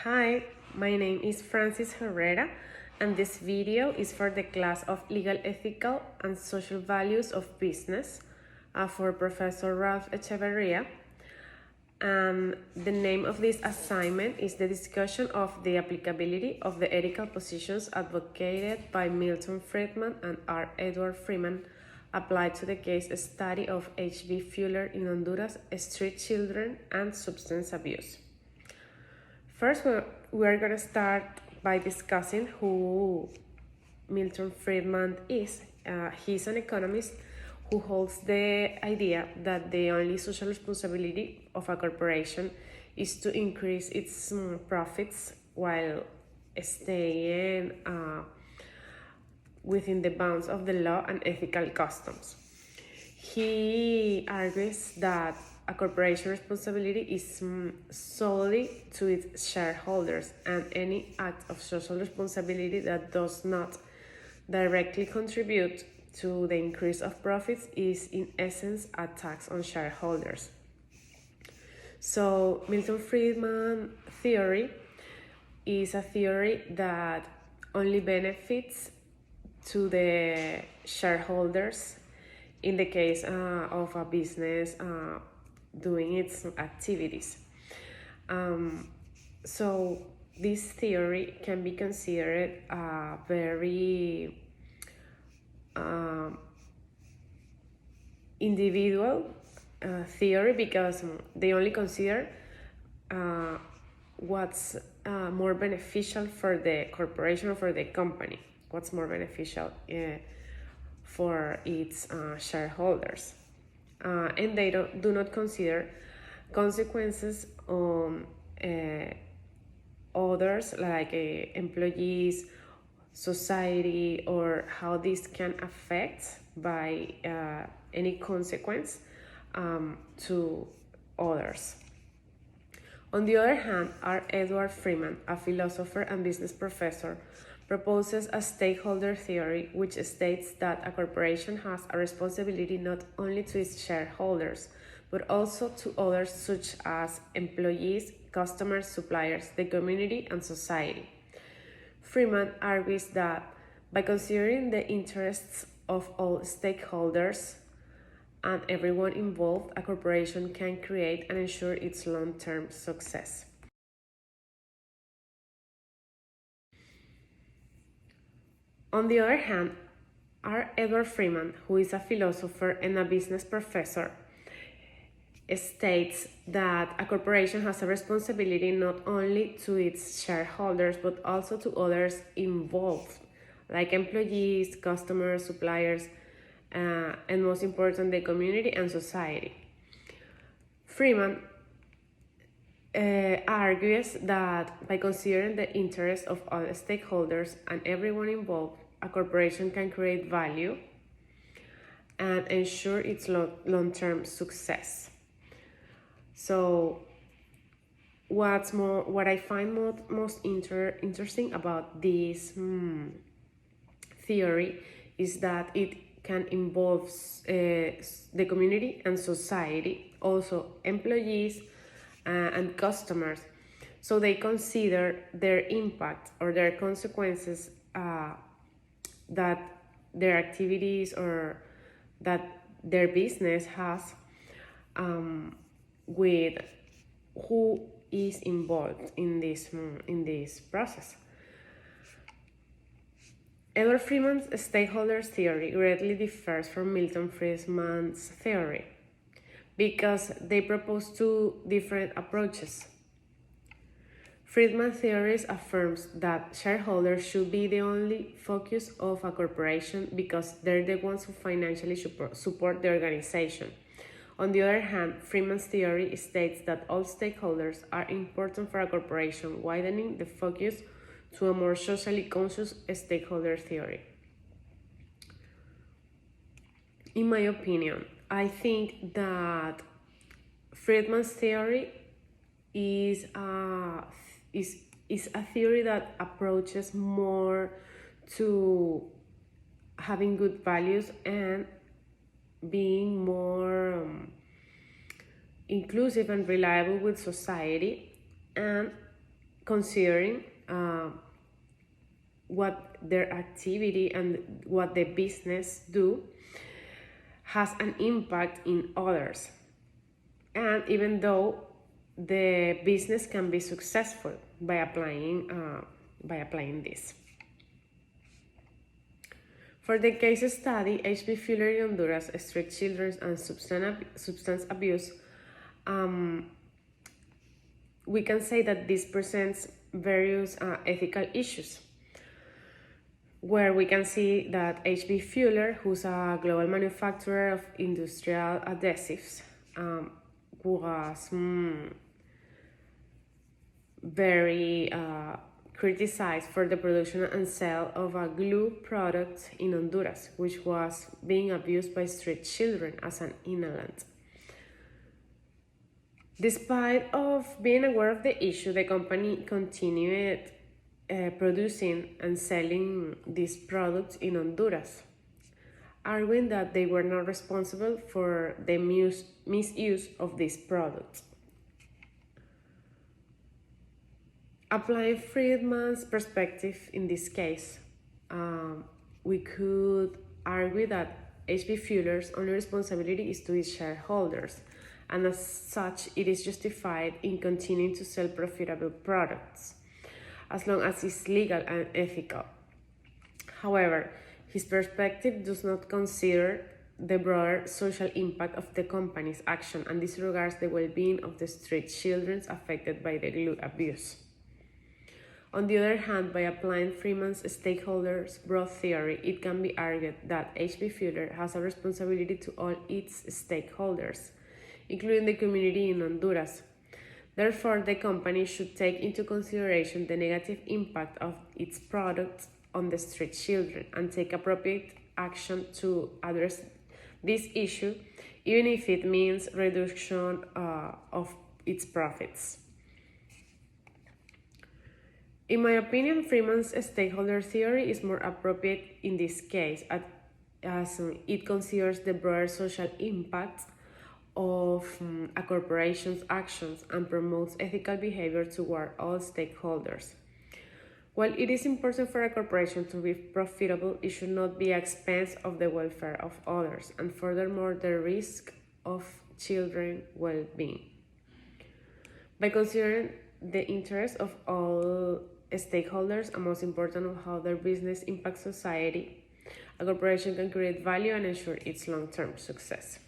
Hi, my name is Francys Herrera, and this video is for the class of Legal, Ethical, and Social Values of Business for Professor Ralph Echeverría. And the name of this assignment is the discussion of the applicability of the ethical positions advocated by Milton Friedman and R. Edward Freeman applied to the case study of H.B. Fuller in Honduras, street children, and substance abuse. First, we're going to start by discussing who Milton Friedman is. He's an economist who holds the idea that the only social responsibility of a corporation is to increase its profits while staying within the bounds of the law and ethical customs. He argues that a corporation responsibility is solely to its shareholders, and any act of social responsibility that does not directly contribute to the increase of profits is in essence a tax on shareholders. So Milton Friedman theory is a theory that only benefits to the shareholders in the case of a business doing its activities. So this theory can be considered a very individual theory because they only consider what's more beneficial for the corporation or for the company, what's more beneficial for its shareholders. And they do not consider consequences on others like employees, society, or how this can affect by any consequence to others. On the other hand, R. Edward Freeman, a philosopher and business professor, proposes a stakeholder theory which states that a corporation has a responsibility not only to its shareholders, but also to others such as employees, customers, suppliers, the community, and society. Freeman argues that by considering the interests of all stakeholders and everyone involved, a corporation can create and ensure its long-term success. On the other hand, R. Edward Freeman, who is a philosopher and a business professor, states that a corporation has a responsibility not only to its shareholders, but also to others involved, like employees, customers, suppliers, and most important, the community and society. Freeman argues that by considering the interests of all stakeholders and everyone involved, a corporation can create value and ensure its long-term success. So what I find most interesting about this theory is that it can involve the community and society, also employees and customers. So they consider their impact or their consequences that their activities or that their business has with who is involved in this process. Edward Freeman's stakeholders theory greatly differs from Milton Friedman's theory because they propose two different approaches. Friedman's theory affirms that shareholders should be the only focus of a corporation because they're the ones who financially support the organization. On the other hand, Freeman's theory states that all stakeholders are important for a corporation, widening the focus to a more socially conscious stakeholder theory. In my opinion, I think that Friedman's theory is a theory that approaches more to having good values and being more inclusive and reliable with society, and considering what their activity and what the business do has an impact in others. And even though the business can be successful by applying this. For the case study, HB Fuller in Honduras, Street Children and Substance Abuse, we can say that this presents various ethical issues, where we can see that HB Fuller, who's a global manufacturer of industrial adhesives, was very criticized for the production and sale of a glue product in Honduras, which was being abused by street children as an inhalant. Despite of being aware of the issue, the company continued producing and selling these products in Honduras, arguing that they were not responsible for the misuse of these products. Applying Friedman's perspective in this case, we could argue that HB Fuller's only responsibility is to its shareholders, and as such, it is justified in continuing to sell profitable products, as long as it's legal and ethical. However, his perspective does not consider the broader social impact of the company's action and disregards the well-being of the street children affected by the glue abuse. On the other hand, by applying Freeman's stakeholders' broad theory, it can be argued that HB Fuller has a responsibility to all its stakeholders, including the community in Honduras. Therefore, the company should take into consideration the negative impact of its products on the street children and take appropriate action to address this issue, even if it means reduction of its profits. In my opinion, Freeman's stakeholder theory is more appropriate in this case, as it considers the broader social impact of a corporation's actions and promotes ethical behavior toward all stakeholders. While it is important for a corporation to be profitable, it should not be at the expense of the welfare of others, and furthermore, the risk of children's well-being. By considering the interests of all stakeholders, and most important of how their business impacts society, a corporation can create value and ensure its long-term success.